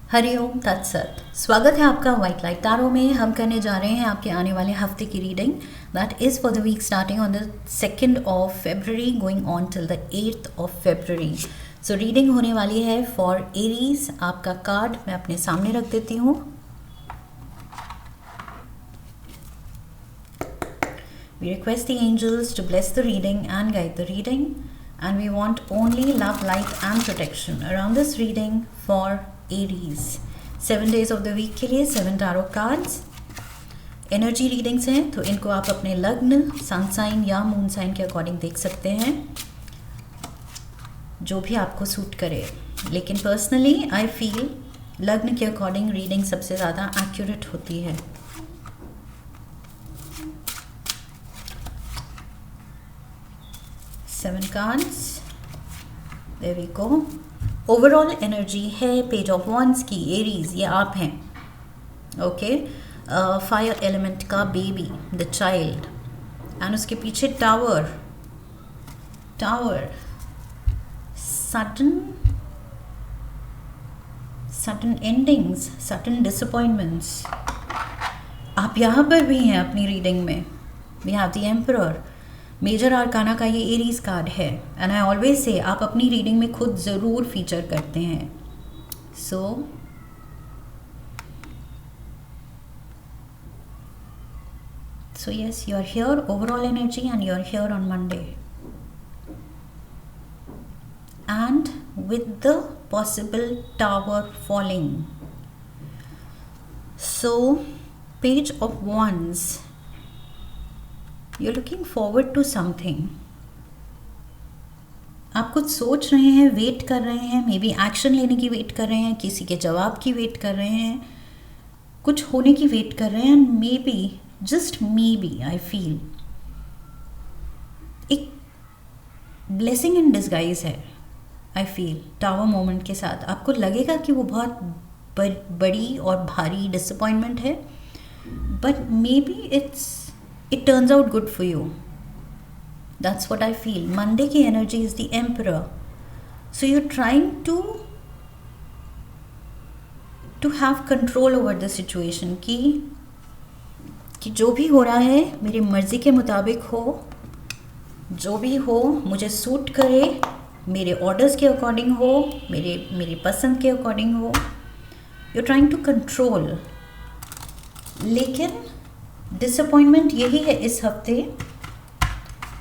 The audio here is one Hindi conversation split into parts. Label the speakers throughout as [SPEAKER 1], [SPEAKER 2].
[SPEAKER 1] हरिओम तत्सत। स्वागत है आपका वाइट लाइट टैरो में। हम करने जा रहे हैं आपके आने वाले हफ्ते की reading that is for the week starting on the 2nd of February going on till the 8th of February। So reading होने वाली है फॉर एरीज। आपका कार्ड मैं अपने सामने रख देती हूँ। We request the angels to bless the reading and guide the reading, and we want only love, light and protection around this reading for Aries. 7 days of the week के लिए 7 tarot cards एनर्जी रीडिंग्स हैं, तो इनको आप अपने लग्न, सन साइन या मून साइन के अकॉर्डिंग देख सकते हैं, जो भी आपको सूट करे। लेकिन पर्सनली आई फील लग्न के अकॉर्डिंग रीडिंग सबसे ज़्यादा एक्यूरेट होती है। Seven cards, there we go. Overall energy है पेज ऑफ वॉन्ड्स की। एरीज ये आप हैं, ओके। फायर एलिमेंट का बेबी, द चाइल्ड, एंड उसके पीछे tower. Sudden endings, sudden disappointments. आप यहाँ पर भी हैं अपनी रीडिंग में। We have the emperor. Major arcana का ये एरीज कार्ड है, एंड आई ऑलवेज से आप अपनी रीडिंग में खुद ज़रूर फीचर करते हैं। So yes, you are here overall energy and you are here on Monday, and with the possible tower falling. So page of wands, you're looking forward to something। आप कुछ सोच रहे हैं, वेट कर रहे हैं, मे बी एक्शन लेने की वेट कर रहे हैं, किसी के जवाब की वेट कर रहे हैं, कुछ होने की वेट कर रहे हैं, and may be, just may be, I feel एक ब्लेसिंग इन डिस्गाइज है। आई फील टावर मोमेंट के साथ आपको लगेगा कि वो बहुत बड़ी और भारी डिसअपॉइंटमेंट है, but may be it turns out good for you. That's what I feel. Monday की energy is the emperor. So you're trying to have control over the situation कि जो भी हो रहा है मेरी मर्जी के मुताबिक हो, जो भी हो मुझे सूट करे, मेरे ऑर्डर्स के अकॉर्डिंग हो, मेरी पसंद के अकॉर्डिंग हो। You're trying to control. लेकिन डिसअपॉइंटमेंट यही है इस हफ्ते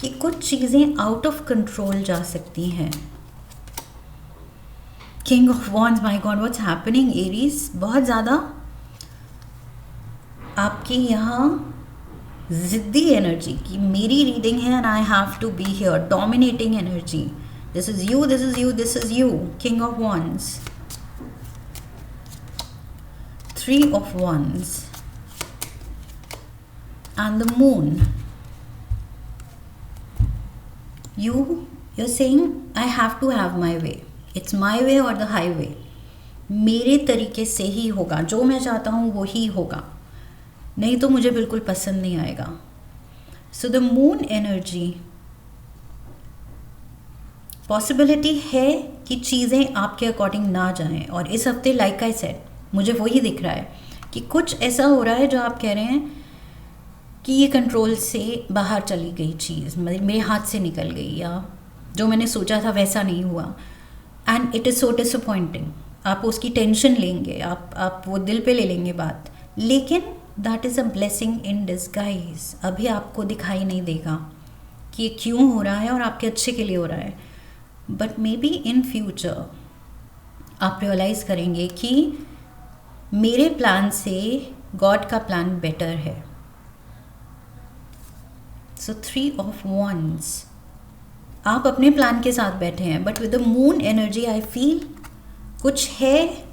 [SPEAKER 1] कि कुछ चीज़ें आउट ऑफ कंट्रोल जा सकती हैं। King of wands, my God what's happening Aries. बहुत ज़्यादा आपकी यहाँ ज़िद्दी एनर्जी की मेरी रीडिंग है, and I have to be here. Dominating energy, this is you, this is you, this is you. King of wands, 3 of wands and the moon. You're saying I have to have my way. It's my way or the highway. मेरे तरीके से ही होगा, जो मैं चाहता हूँ वो ही होगा, नहीं तो मुझे बिल्कुल पसंद नहीं आएगा। So the moon energy, possibility है कि चीज़ें आपके अकॉर्डिंग ना जाएं, और इस हफ्ते लाइक आई सेड मुझे वही दिख रहा है कि कुछ ऐसा हो रहा है जो आप कह रहे हैं कि ये कंट्रोल से बाहर चली गई चीज़, मतलब मेरे हाथ से निकल गई, या जो मैंने सोचा था वैसा नहीं हुआ, and it is so disappointing. आप उसकी टेंशन लेंगे, आप वो दिल पे ले लेंगे बात, लेकिन that is a blessing in disguise. अभी आपको दिखाई नहीं देगा कि ये क्यों हो रहा है और आपके अच्छे के लिए हो रहा है, but may be in future आप रियलाइज़ करेंगे कि मेरे प्लान से गॉड का प्लान बेटर है। सो 3 of wands, आप अपने प्लान के साथ बैठे हैं, but with the moon energy I feel कुछ है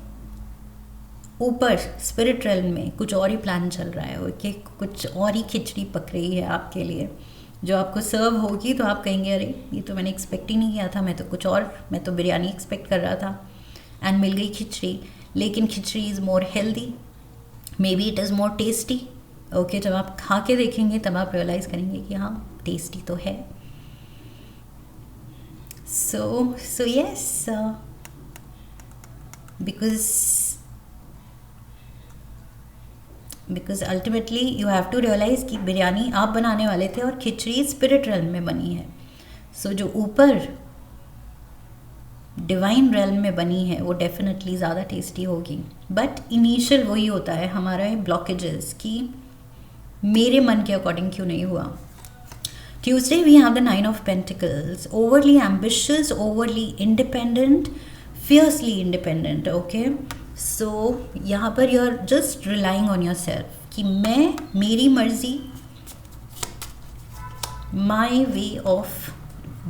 [SPEAKER 1] ऊपर स्पिरिट रेल्म में, कुछ और ही प्लान चल रहा है, ओके। कुछ और ही खिचड़ी पक रही है आपके लिए, जो आपको सर्व होगी तो आप कहेंगे अरे ये तो मैंने एक्सपेक्ट ही नहीं किया था, मैं तो बिरयानी एक्सपेक्ट कर रहा था, एंड मिल गई खिचड़ी। लेकिन khichdi is more healthy, maybe it is more tasty, okay. जब आप खा के देखेंगे तब आप रियलाइज़ करेंगे कि हाँ टेस्टी तो है। So yes, because because ultimately you have to realise कि बिरयानी आप बनाने वाले थे और खिचड़ी स्पिरिट रेल्म में बनी है. सो जो ऊपर डिवाइन रेल्म में बनी है वो डेफिनेटली ज़्यादा टेस्टी होगी. बट इनिशियल वही होता है हमारा ब्लॉकेजेस कि मेरे मन के अकॉर्डिंग क्यों नहीं हुआ. Tuesday we have the Nine of Pentacles. Overly ambitious, overly independent, fiercely independent. Okay, so यहाँ पर you're just relying on yourself कि मैं मेरी मर्जी, my way of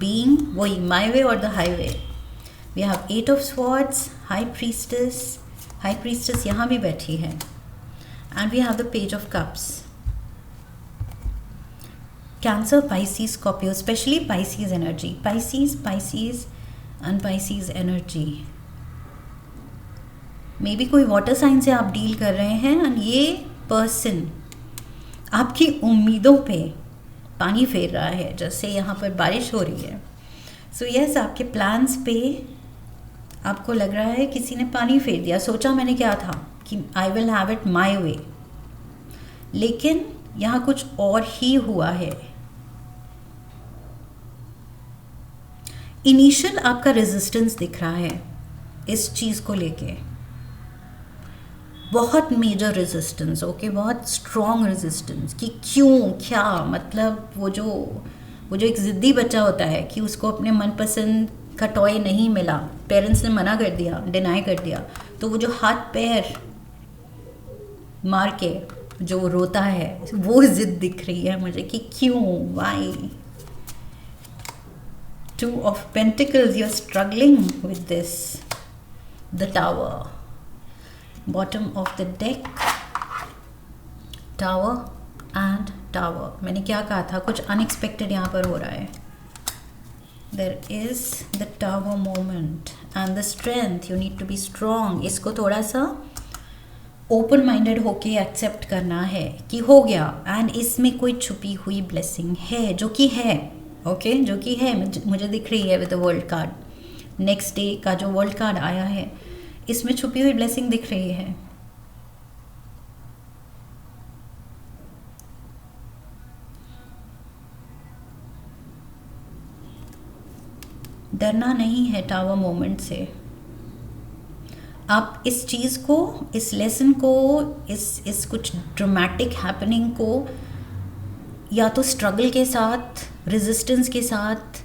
[SPEAKER 1] being, वही my way or the highway. We have Eight of Swords, High Priestess. High Priestess यहाँ भी बैठी है. And we have the Page of Cups. Cancer, Pisces, Scorpio, especially Pisces energy. Pisces and Pisces energy. May be कोई वाटर साइन से आप डील कर रहे हैं और ये पर्सन आपकी उम्मीदों पे पानी फेर रहा है, जैसे यहाँ पर बारिश हो रही है. सो यस, आपके प्लान्स पे आपको लग रहा है किसी ने पानी फेर दिया. सोचा मैंने क्या था कि I will have it my way, लेकिन यहाँ कुछ और ही हुआ है. इनिशियल आपका रेजिस्टेंस दिख रहा है इस चीज़ को लेके, बहुत मेजर रेजिस्टेंस. ओके, बहुत स्ट्रॉन्ग रेजिस्टेंस कि क्यों, क्या मतलब वो जो एक ज़िद्दी बच्चा होता है कि उसको अपने मनपसंद का टॉय नहीं मिला, पेरेंट्स ने मना कर दिया, डिनाई कर दिया, तो वो जो हाथ पैर मार के जो रोता है वो ज़िद दिख रही है मुझे कि क्यों, Y. Two of Pentacles, you're struggling with this. The Tower. Bottom of the deck. Tower and Tower. मैंने क्या कहा था, कुछ unexpected यहाँ पर हो रहा है. There is the Tower moment and the strength. You need to be strong. इसको थोड़ा सा ओपन माइंडेड होके एक्सेप्ट करना है कि हो गया, एंड इसमें कोई छुपी हुई ब्लेसिंग है जो कि है. ओके, जो कि है मुझे दिख रही है with the world card. Next day का जो वर्ल्ड कार्ड आया है इसमें छुपी हुई ब्लेसिंग दिख रही है. डरना नहीं है टावर मोमेंट से. आप इस चीज़ को, इस लेसन को, इस कुछ ड्रामेटिक हैपनिंग को या तो स्ट्रगल के साथ, रेजिस्टेंस के साथ,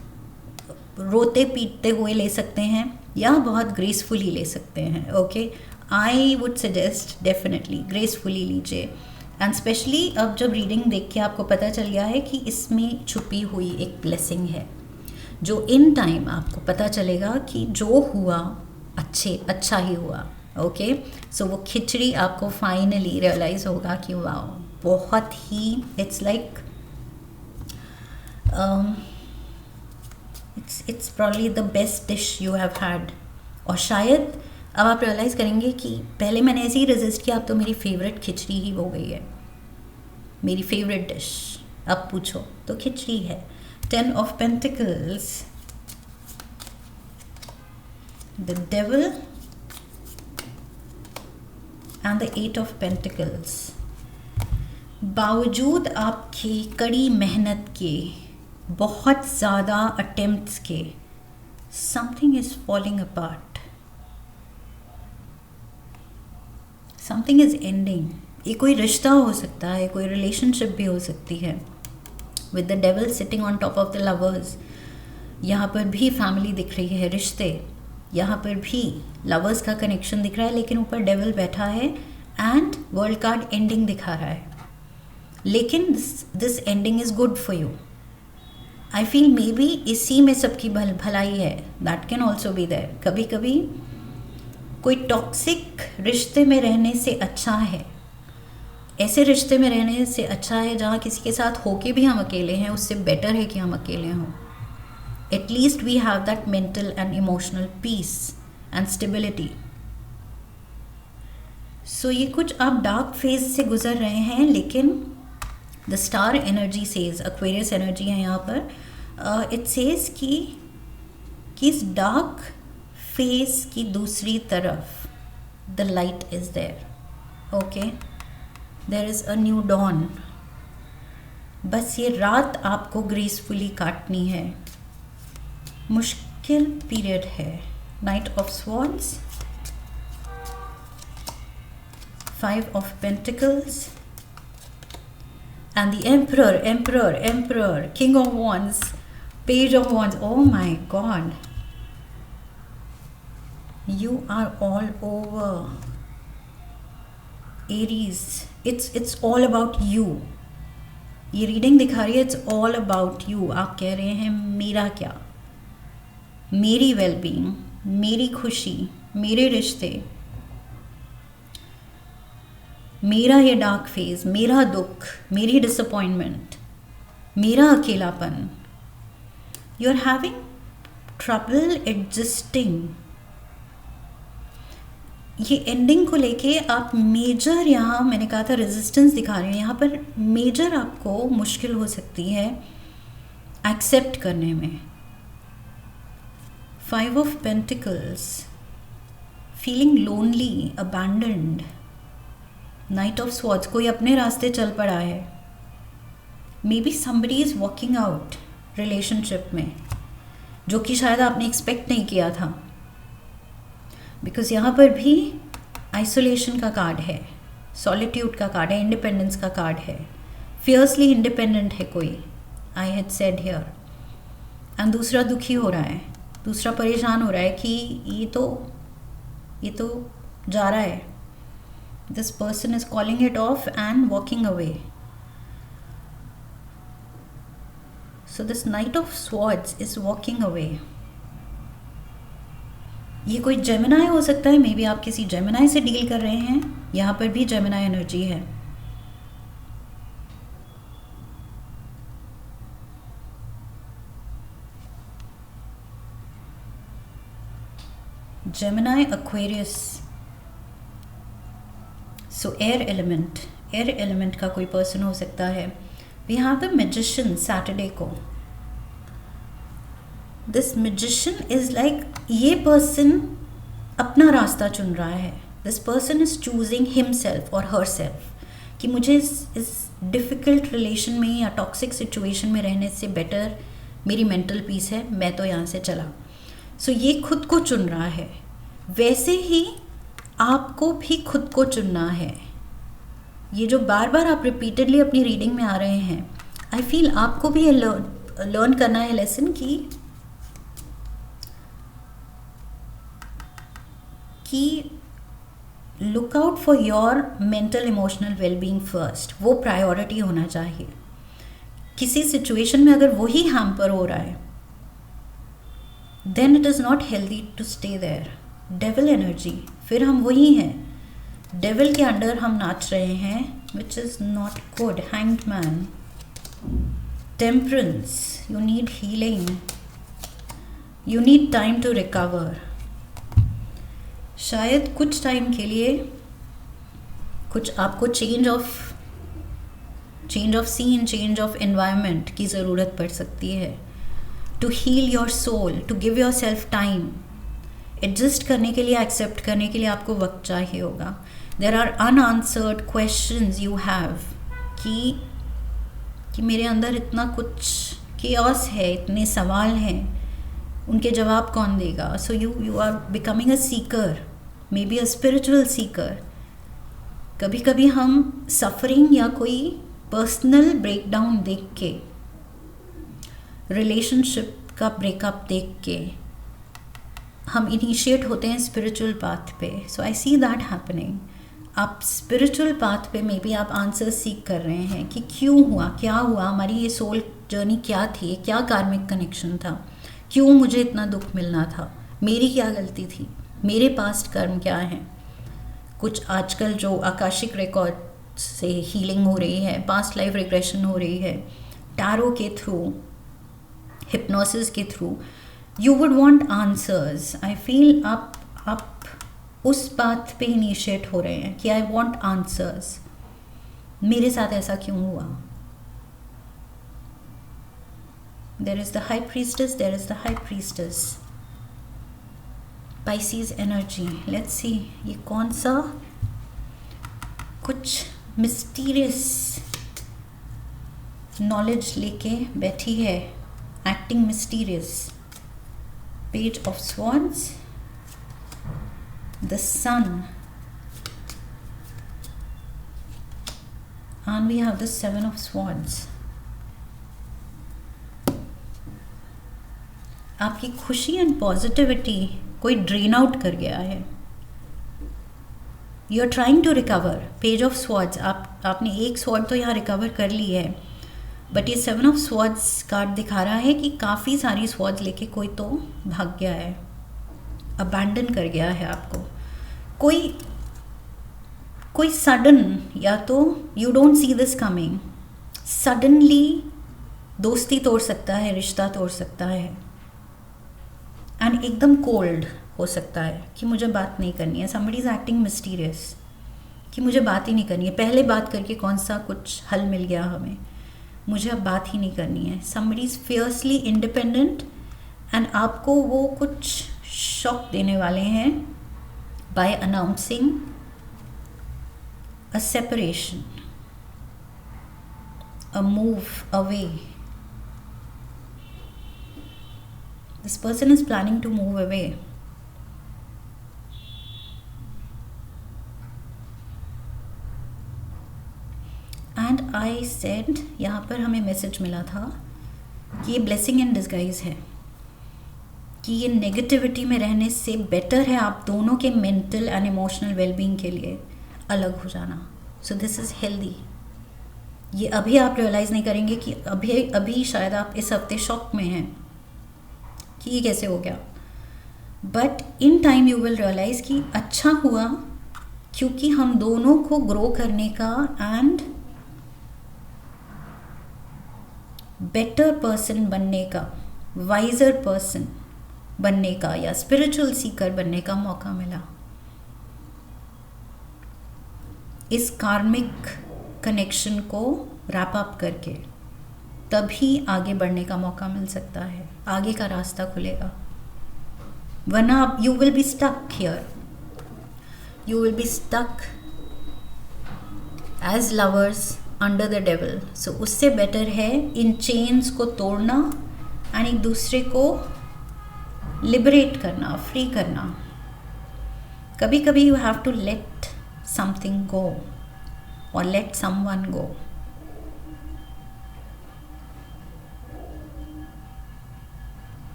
[SPEAKER 1] रोते पीटते हुए ले सकते हैं या बहुत ग्रेसफुली ले सकते हैं. Okay, I would suggest definitely gracefully लीजिए. एंड स्पेशली अब जब रीडिंग देख के आपको पता चल गया है कि इसमें छुपी हुई एक ब्लेसिंग है, जो इन टाइम आपको पता चलेगा कि जो हुआ अच्छा ही हुआ. ओके, सो वो खिचड़ी आपको फाइनली रियलाइज़ होगा कि वाह, बहुत ही it's like it's probably the best dish you have had. और शायद अब आप रियलाइज़ करेंगे कि पहले मैंने ऐसे ही रेजिस्ट किया, अब तो मेरी फेवरेट खिचड़ी ही हो गई है, मेरी फेवरेट डिश. अब पूछो तो खिचड़ी है. 10 of Pentacles, the Devil and the 8 of Pentacles. बावजूद आपकी कड़ी मेहनत के, बहुत ज़्यादा अटेम्प्ट्स के, something is falling apart, something is ending. ये कोई रिश्ता हो सकता है, कोई रिलेशनशिप भी हो सकती है. With the devil sitting on top of the lovers, यहाँ पर भी फैमिली दिख रही है, रिश्ते, यहाँ पर भी लवर्स का कनेक्शन दिख रहा है, लेकिन ऊपर डेविल बैठा है एंड वर्ल्ड कार्ड एंडिंग दिखा रहा है. लेकिन this ending is good for you. I feel maybe इसी में सबकी भलाई है. That can also be there. कभी कभी कोई टॉक्सिक रिश्ते में रहने से अच्छा है, ऐसे रिश्ते में रहने से अच्छा है जहाँ किसी के साथ होके भी हम अकेले हैं, उससे बेटर है कि हम अकेले हों. At least we have that mental and emotional peace and stability. So ये कुछ आप डार्क फेज से गुजर रहे हैं, लेकिन the star energy says, Aquarius energy है यहाँ पर. इट सेज कि इस डार्क फेज की दूसरी तरफ the light is there. Okay, there is a new dawn. बस ये रात आपको ग्रेसफुली काटनी है। मुश्किल पीरियड है। Night of swords, 5 of Pentacles, and the Emperor, King of Wands, Page of Wands. Oh my God. You are all over. Aries, it's all about you. ये रीडिंग दिखा रही है इट्स ऑल अबाउट यू। आप कह रहे हैं मेरा क्या, मेरी वेलबींग, मेरी खुशी, मेरे रिश्ते, मेरा ये डार्क फेज, मेरा दुख, मेरी डिसअपॉइंटमेंट, मेरा अकेलापन। You are having trouble adjusting. ये एंडिंग को लेके आप मेजर, यहाँ मैंने कहा था रेजिस्टेंस दिखा रहे हैं, यहाँ पर मेजर आपको मुश्किल हो सकती है एक्सेप्ट करने में। 5 of Pentacles, feeling lonely, abandoned. Night of swords, कोई अपने रास्ते चल पड़ा है। May be somebody is walking out relationship में, जो कि शायद आपने एक्सपेक्ट नहीं किया था। बिकॉज यहाँ पर भी आइसोलेशन का कार्ड है, सॉलिट्यूड का कार्ड है, इंडिपेंडेंस का कार्ड है, फियर्सली इंडिपेंडेंट है कोई, I had said here. And दूसरा दुखी हो रहा है, दूसरा परेशान हो रहा है कि ये तो जा रहा है। This person is calling it off and walking away. So this Knight of Swords is walking away. ये कोई जेमिनाई हो सकता है, मे बी आप किसी जेमिनाई से डील कर रहे हैं। यहाँ पर भी जेमिनाई एनर्जी है। Gemini, Aquarius, so air element का कोई पर्सन हो सकता है। We have the magician Saturday को। दिस मैजिशियन इज लाइक, ये पर्सन अपना रास्ता चुन रहा है। This person is choosing himself और हर सेल्फ कि मुझे इस डिफ़िकल्ट रिलेशन में या टॉक्सिक सिचुएशन में रहने से बेटर मेरी मेंटल पीस है, मैं तो यहाँ से चला। सो ये खुद को चुन रहा है। वैसे ही आपको भी खुद को चुनना है। ये जो बार बार आप रिपीटेडली अपनी रीडिंग में आ रहे हैं, आई फील आपको भी ये लर्न करना है लेसन कि look out for your mental emotional wellbeing first. वो प्रायोरिटी होना चाहिए। किसी सिचुएशन में अगर वही हैम्पर हो रहा है, then it is not healthy to stay there. Devil energy, फिर हम वही हैं, डेविल के अंडर हम नाच रहे हैं, which is not good. Hanged man, temperance, you need healing, you need time to recover. शायद कुछ टाइम के लिए कुछ आपको change of scene, change of environment की ज़रूरत पड़ सकती है। To heal your soul, to give yourself time. Adjust करने के लिए, एक्सेप्ट करने के लिए आपको वक्त चाहिए होगा। There are unanswered questions you have कि मेरे अंदर इतना कुछ केओस है, इतने सवाल हैं, उनके जवाब कौन देगा। So you are becoming a seeker, maybe a spiritual seeker. कभी कभी हम सफरिंग या कोई पर्सनल ब्रेकडाउन देख के, रिलेशनशिप का ब्रेकअप देख के हम इनिशिएट होते हैं स्पिरिचुअल पाथ पे। सो आई सी दैट हैपनिंग। आप स्पिरिचुअल पाथ पे मे बी आप आंसर सीख कर रहे हैं कि क्यों हुआ, क्या हुआ, हमारी ये सोल जर्नी क्या थी, क्या कार्मिक कनेक्शन था, क्यों मुझे इतना दुख मिलना था, मेरी क्या गलती थी, मेरे पास्ट कर्म क्या हैं। कुछ आजकल जो आकाशिक रिकॉर्ड से हीलिंग हो रही है, पास्ट लाइफ रिग्रेशन हो रही है, टैरो के थ्रू, हिप्नोसिस के through, you would want answers. I feel आप उस बात पे इनिशिएट हो रहे हैं कि आई वांट आंसर्स, मेरे साथ ऐसा क्यों हुआ। There is the high priestess, there is the high priestess. Pisces energy, let's see ये कौन सा कुछ मिस्टीरियस नॉलेज लेके बैठी है, acting mysterious. Page of swords, the sun, and we have the seven of swords. आपकी खुशी एंड पॉजिटिविटी कोई ड्रेन आउट कर गया है. You are trying to recover. Page of swords, आपने एक स्वॉर्ड तो यहाँ रिकवर कर ली है, बट ये सेवन ऑफ स्वॉर्ड्स कार्ड दिखा रहा है कि काफ़ी सारी स्वॉर्ड्स लेके कोई तो भाग गया है, अबैंडन कर गया है आपको. कोई सडन, या तो you don't see this coming, suddenly दोस्ती तोड़ सकता है, रिश्ता तोड़ सकता है, एंड एकदम कोल्ड हो सकता है कि मुझे बात नहीं करनी है. समबडी इज एक्टिंग मिस्टीरियस कि मुझे बात ही नहीं करनी है. पहले बात करके कौन सा कुछ हल मिल गया हमें, मुझे अब बात ही नहीं करनी है. Somebody is fiercely independent and आपको वो कुछ शॉक देने वाले हैं by announcing a separation, a move away. This person is planning to move away. And I said, यहाँ पर हमें मैसेज मिला था कि ये ब्लेसिंग इन डिस्गाइज है, कि ये नेगेटिविटी में रहने से बेटर है आप दोनों के मेंटल एंड इमोशनल वेलबींग के लिए अलग हो जाना. So this is healthy. ये अभी आप रियलाइज़ नहीं करेंगे कि अभी शायद आप इस हफ्ते शॉक में हैं कि ये कैसे हो गया, but in time you will realise कि अच्छा हुआ, क्योंकि हम दोनों को ग्रो करने का एंड बेटर पर्सन बनने का, वाइजर पर्सन बनने का या स्पिरिचुअल सीकर बनने का मौका मिला. इस कार्मिक कनेक्शन को रैप अप करके तभी आगे बढ़ने का मौका मिल सकता है, आगे का रास्ता खुलेगा. वरना आप you will be stuck here, you will be stuck as lovers under the devil. So उससे बेटर है इन चेन्स को तोड़ना एंड एक दूसरे को लिबरेट करना, फ्री करना. कभी कभी you have to let something go or let someone go.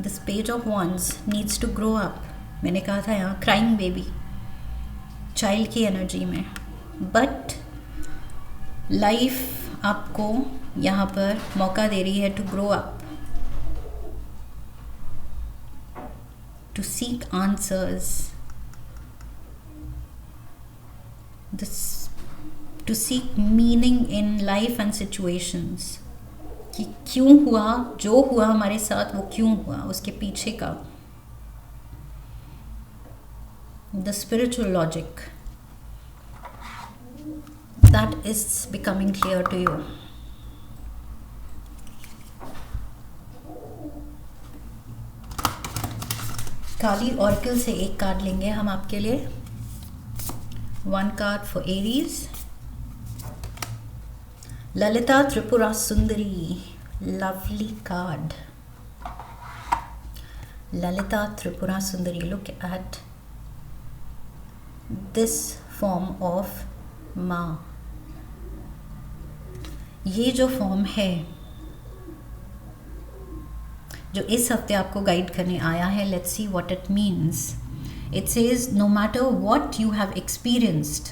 [SPEAKER 1] This page of wands needs to grow up. मैंने कहा था यहाँ crying baby, child की एनर्जी में, but life आपको यहाँ पर मौका दे रही है to grow up, to seek answers, to seek meaning in life and situations. कि क्यों हुआ जो हुआ हमारे साथ, वो क्यों हुआ, उसके पीछे का the spiritual logic that is becoming clear to you. काली ऑर्किल से एक कार्ड लेंगे हम आपके लिए. One card for Aries. Lalita Tripura Sundari. Lovely card. Lalita Tripura Sundari. Look at this form of माँ. ये जो फॉर्म है जो इस हफ्ते आपको गाइड करने आया है, let's see what it means. It says, no matter what you have experienced,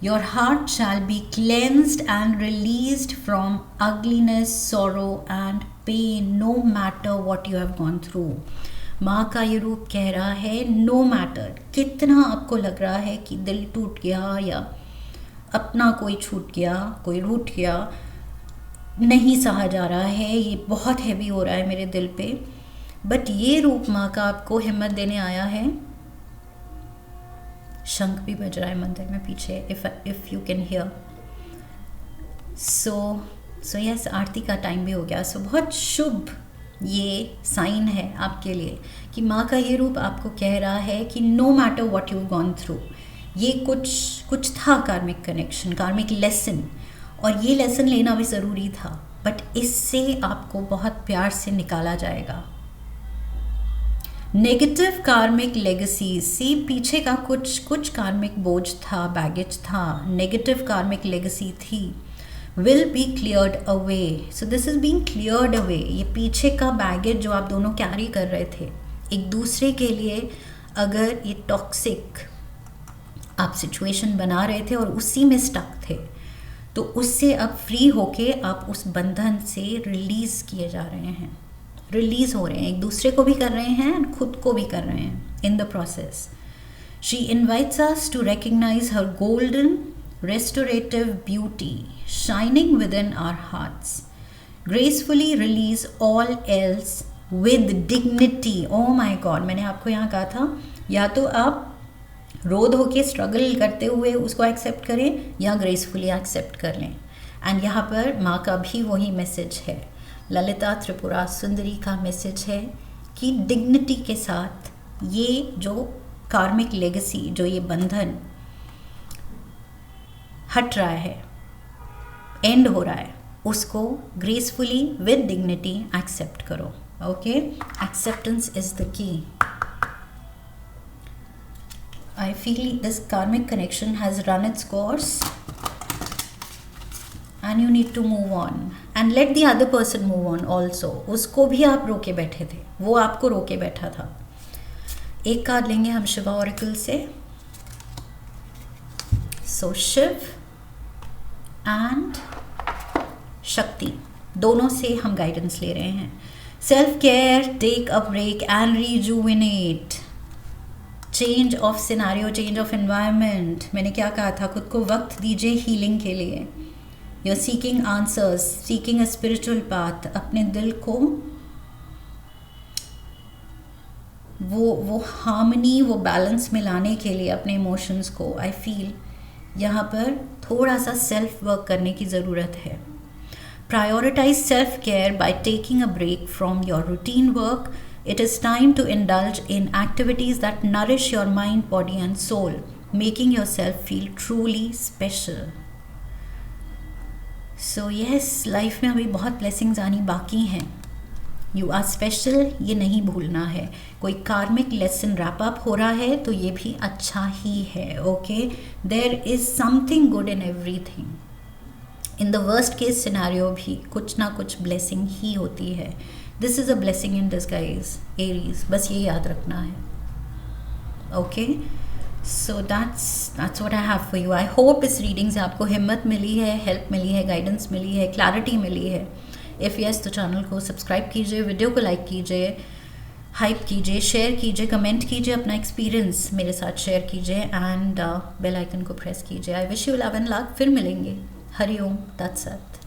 [SPEAKER 1] your heart shall be cleansed and released from ugliness, sorrow and pain, no matter what you have gone through. माँ का ये रूप कह रहा है, no matter कितना आपको लग रहा है कि दिल टूट गया या अपना कोई छूट गया, कोई रूठ गया, नहीं सहा जा रहा है, ये बहुत हैवी हो रहा है मेरे दिल पे, बट ये रूप माँ का आपको हिम्मत देने आया है. शंख भी बज रहा है मंदिर में पीछे, if you can hear. So yes, आरती का टाइम भी हो गया. सो बहुत शुभ ये साइन है आपके लिए कि माँ का ये रूप आपको कह रहा है कि no matter what you gone through, ये कुछ कुछ था कार्मिक कनेक्शन, कार्मिक लेसन, और ये लेसन लेना भी ज़रूरी था, बट इससे आपको बहुत प्यार से निकाला जाएगा। नेगेटिव कार्मिक लेगेसी से पीछे का कुछ कार्मिक बोझ था, बैगेज था, नेगेटिव कार्मिक लेगेसी थी, will be cleared away. So this is being cleared away. ये पीछे का बैगेज जो आप दोनों कैरी कर रहे थे एक दूसरे के लिए, अगर ये टॉक्सिक आप सिचुएशन बना रहे थे और उसी में स्टक थे, तो उससे अब फ्री होके आप उस बंधन से रिलीज़ किए जा रहे हैं, रिलीज़ हो रहे हैं, एक दूसरे को भी कर रहे हैं, खुद को भी कर रहे हैं in the process. She invites us to recognise her golden restorative beauty shining within our hearts, gracefully release all else with dignity। oh my god, मैंने आपको यहाँ कहा था या तो आप रोध होके स्ट्रगल करते हुए उसको एक्सेप्ट करें या ग्रेसफुली एक्सेप्ट कर लें। एंड यहाँ पर माँ का भी वही मैसेज है, ललिता त्रिपुरा सुंदरी का मैसेज है कि डिग्निटी के साथ ये जो कार्मिक लेगेसी, जो ये बंधन हट रहा है, एंड हो रहा है, उसको ग्रेसफुली विद डिग्निटी एक्सेप्ट करो। Okay, acceptance is the key. I feel this karmic connection has run its course and you need to move on and let the other person move on also. उसको भी आप रोके बैठे थे, वो आपको रोके बैठा था। एक कार्ड लेंगे हम शिवा ऑरेकल से। सो शिव एंड शक्ति दोनों से हम गाइडेंस ले रहे हैं। Self care, take a break and rejuvenate, change of scenario, change of environment. मैंने क्या कहा था, खुद को वक्त दीजिए हीलिंग के लिए। You are seeking answers, seeking a spiritual path. अपने दिल को वो हार्मनी, वो बैलेंस में लाने के लिए अपने इमोशंस को, आई फील यहाँ पर थोड़ा सा सेल्फ वर्क करने की ज़रूरत है। Prioritise self care by taking a break from your routine work. It is time to indulge in activities that nourish your mind, body and soul, making yourself feel truly special. So yes, life में अभी बहुत ब्लेसिंग्स आनी बाकी हैं। यू आर स्पेशल, ये नहीं भूलना है। कोई कार्मिक लेसन रैप अप हो रहा है तो ये भी अच्छा ही है। Okay, there is something good in everything. In the worst case scenario भी कुछ ना कुछ ब्लेसिंग ही होती है। This is a blessing in disguise Aries, बस ये याद रखना है। Okay, so that's what I have for you. I hope इस रीडिंग से आपको हिम्मत मिली है, हेल्प मिली है, गाइडेंस मिली है, क्लैरिटी मिली है। इफ़ यस तो चैनल को सब्सक्राइब कीजिए, वीडियो को लाइक कीजिए, हाइप कीजिए, शेयर कीजिए, कमेंट कीजिए, अपना एक्सपीरियंस मेरे साथ शेयर कीजिए एंड बेल आइकन को प्रेस कीजिए। I wish you love and luck. फिर मिलेंगे। हरि ओम तत्सत।